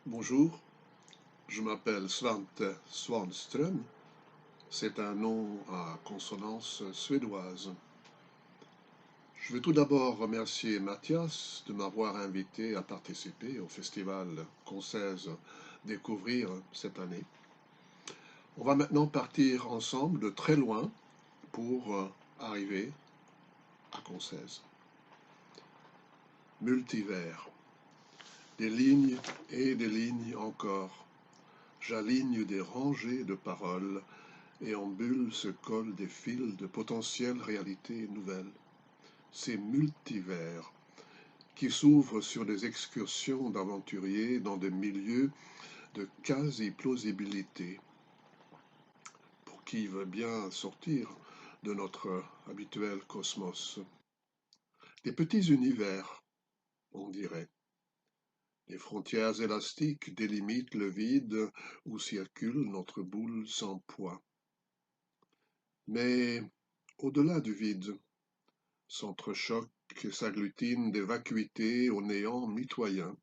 Bonjour, je m'appelle Svante Svanström. C'est un nom à consonance suédoise. Je veux tout d'abord remercier Mathias de m'avoir invité à participer au festival qu'on sait découvrir cette année. On va maintenant partir ensemble de très loin pour arriver à Concèze. Multivers. Des lignes et des lignes encore. J'aligne des rangées de paroles et en bulles se collent des fils de potentielles réalités nouvelles. Ces multivers qui s'ouvrent sur des excursions d'aventuriers dans des milieux de quasi-plausibilité, pour qui veut bien sortir de notre habituel cosmos. Des petits univers, on dirait. Les frontières élastiques délimitent le vide où circule notre boule sans poids. Mais au-delà du vide, s'entrechoquent et s'agglutinent des vacuités au néant mitoyen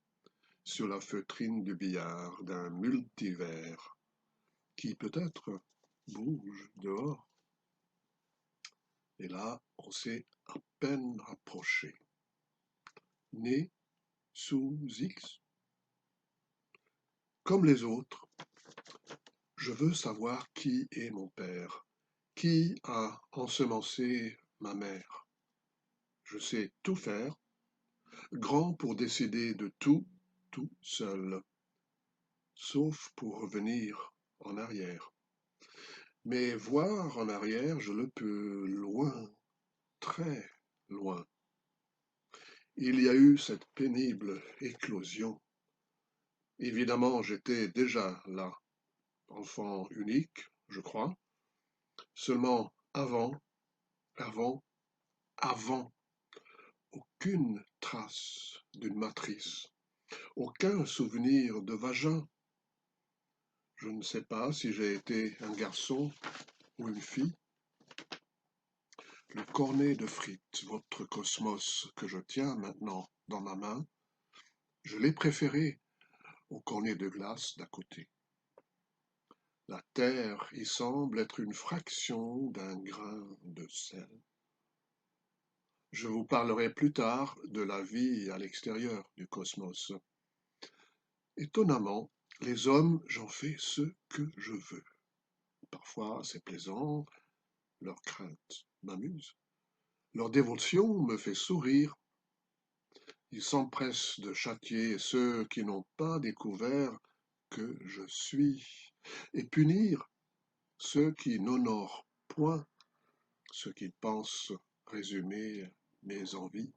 sur la feutrine du billard d'un multivers qui peut-être bouge dehors. Et là, on s'est à peine rapproché. Né sous X, comme les autres, je veux savoir qui est mon père, qui a ensemencé ma mère. Je sais tout faire, grand pour décider de tout, tout seul, sauf pour revenir en arrière. Mais voir en arrière, je le peux loin, très loin. Il y a eu cette pénible éclosion. Évidemment, j'étais déjà là, enfant unique, je crois. Seulement avant, avant, aucune trace d'une matrice, aucun souvenir de vagin. Je ne sais pas si j'ai été un garçon ou une fille. Le cornet de frites, votre cosmos que je tiens maintenant dans ma main, je l'ai préféré au cornet de glace d'à côté. La terre y semble être une fraction d'un grain de sel. Je vous parlerai plus tard de la vie à l'extérieur du cosmos. Étonnamment, les hommes, j'en fais ce que je veux. Parfois, c'est plaisant, leur crainte m'amuse. Leur dévotion me fait sourire. Ils s'empressent de châtier ceux qui n'ont pas découvert que je suis, et punir ceux qui n'honorent point ce qu'ils pensent résumer mes envies,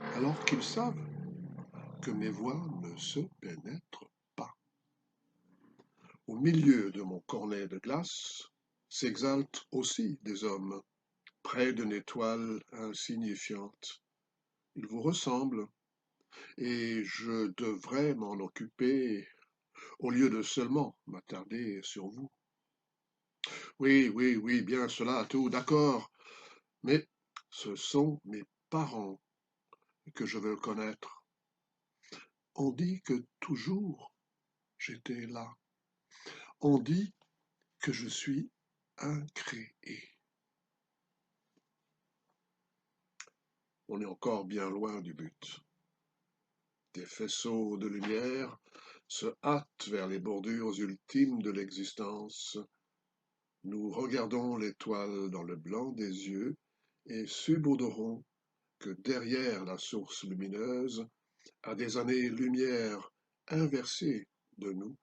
alors qu'ils savent que mes voix ne se pénètrent pas. Au milieu de mon cornet de glace s'exaltent aussi des hommes, près d'une étoile insignifiante. Ils vous ressemblent, et je devrais m'en occuper au lieu de seulement m'attarder sur vous. Oui, oui, oui, bien cela, tout, d'accord, mais ce sont mes parents que je veux connaître. On dit que toujours j'étais là. On dit que je suis incréé. On est encore bien loin du but. Des faisceaux de lumière se hâtent vers les bordures ultimes de l'existence. Nous regardons l'étoile dans le blanc des yeux et subodorons que derrière la source lumineuse, à des années-lumière inversées de nous,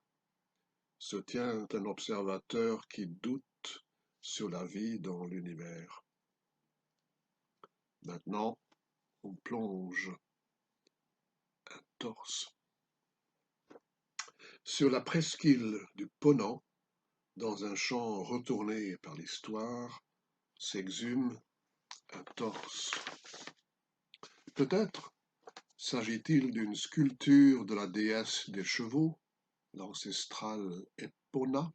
se tient un observateur qui doute sur la vie dans l'univers. Maintenant, on plonge un torse sur la presqu'île du Ponant, dans un champ retourné par l'histoire, s'exhume un torse. Peut-être s'agit-il d'une sculpture de la déesse des chevaux, l'ancestrale Epona,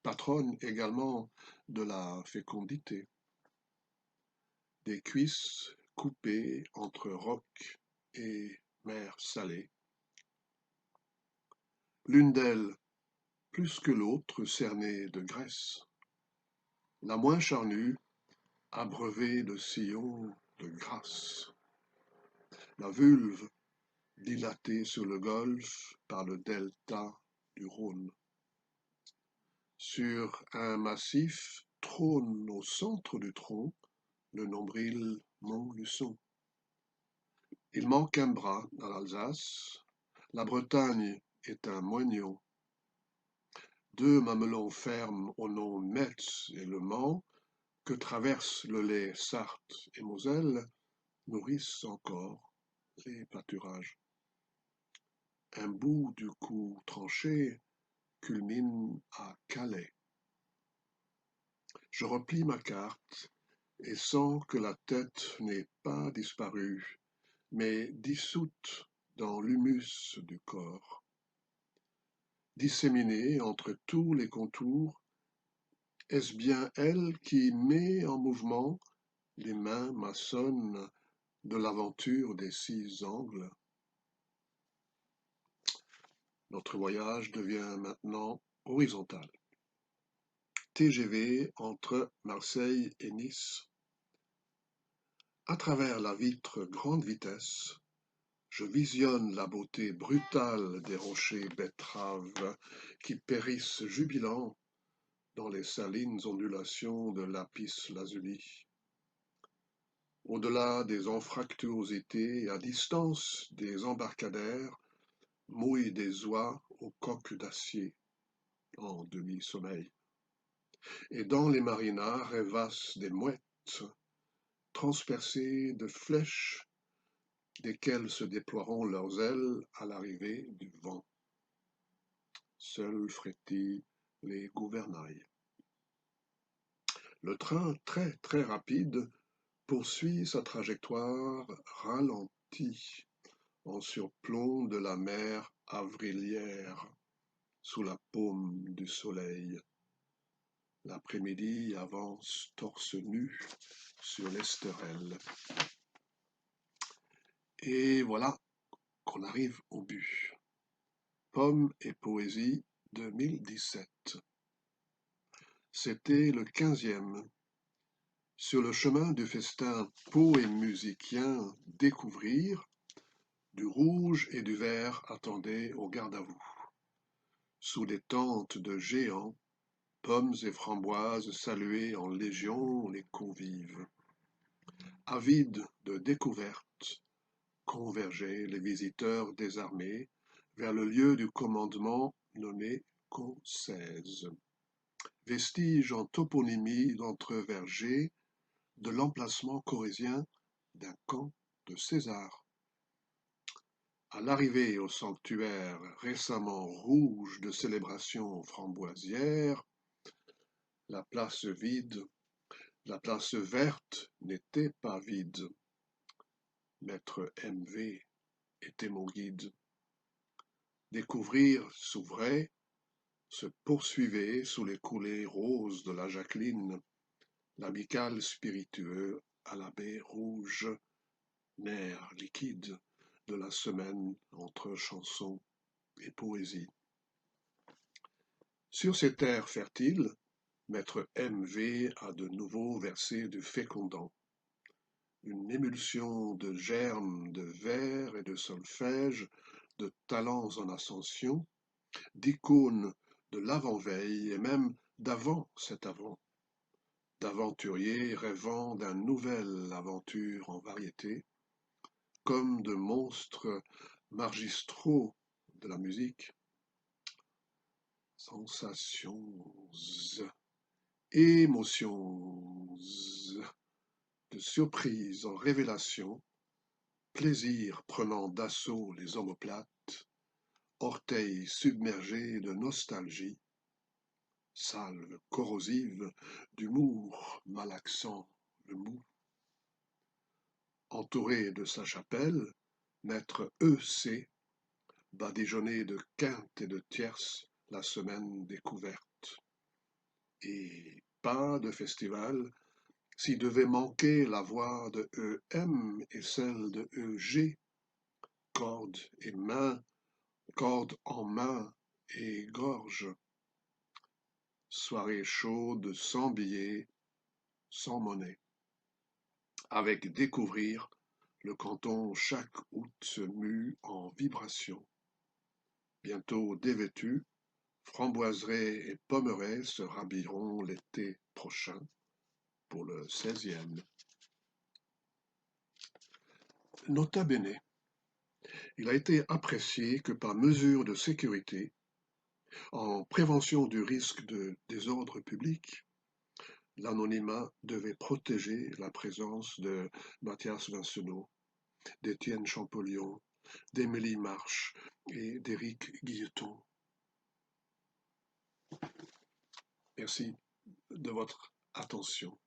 patronne également de la fécondité. Des cuisses coupées entre roc et mer salée, l'une d'elles plus que l'autre cernée de graisse, la moins charnue, abreuvée de sillons de grâce, la vulve dilatée sur le golfe par le delta du Rhône. Sur un massif trône au centre du tronc le nombril Montluçon. Il manque un bras dans l'Alsace, la Bretagne est un moignon. Deux mamelons fermes au nom Metz et Le Mans, que traversent le lait Sarthe et Moselle, nourrissent encore les pâturages. Un bout du cou tranché culmine à Calais. Je replie ma carte et sens que la tête n'est pas disparue, mais dissoute dans l'humus du corps. Disséminée entre tous les contours, est-ce bien elle qui met en mouvement les mains maçonnes de l'aventure des 6 angles? Notre voyage devient maintenant horizontal. TGV entre Marseille et Nice. À travers la vitre grande vitesse, je visionne la beauté brutale des rochers betteraves qui périssent jubilants dans les salines ondulations de lapis-lazuli. Au-delà des anfractuosités et à distance des embarcadères, mouillent des oies aux coques d'acier en demi-sommeil. Et dans les marinas rêvassent des mouettes transpercées de flèches desquelles se déploieront leurs ailes à l'arrivée du vent. Seuls frétillent les gouvernails. Le train très très rapide poursuit sa trajectoire ralentie en surplomb de la mer avrilière sous la paume du soleil. L'après-midi avance torse nu sur l'Esterel. Et voilà qu'on arrive au but. Pommes et poésie 2017. C'était le 15e. Sur le chemin du festin poémusicien découvrir, du rouge et du vert attendaient au garde-à-vous. Sous des tentes de géants, pommes et framboises saluaient en légion les convives. Avides de découvertes, convergeaient les visiteurs désarmés vers le lieu du commandement nommé Concèze. Vestige en toponymie d'entrevergers de l'emplacement corésien d'un camp de César. À l'arrivée au sanctuaire récemment rouge de célébrations framboisières, la place vide, la place verte n'était pas vide. Maître M.V. était mon guide. Découvrir s'ouvrait, se poursuivait sous les coulées roses de la Jacqueline, l'amical spiritueux à la baie rouge, nerf liquide de la semaine entre chansons et poésie. Sur ces terres fertiles, Maître M.V. a de nouveau versé du fécondant. Une émulsion de germes de vers et de solfège, de talents en ascension, d'icônes de l'avant-veille et même d'avant cet avant, d'aventuriers rêvant d'un nouvel aventure en variété, comme de monstres magistraux de la musique. Sensations, émotions, de surprise en révélation, plaisir prenant d'assaut les omoplates, orteils submergés de nostalgie, salve corrosive d'humour malaxant le mou. Entouré de sa chapelle, Maître E.C. badigeonné de quintes et de tierces la semaine découverte. Et pas de festival s'y devait manquer la voix de E.M. et celle de E.G. Corde en main, et gorge. Soirée chaude, sans billets, sans monnaie. Avec découvrir, le canton chaque août se mue en vibration. Bientôt dévêtus, framboiserets et pommerets se rhabilleront l'été prochain pour le 16e. Nota bene, il a été apprécié que par mesure de sécurité, en prévention du risque de désordre public, l'anonymat devait protéger la présence de Mathias Vincenot, d'Étienne Champollion, d'Émilie Marche et d'Éric Guilleton. Merci de votre attention.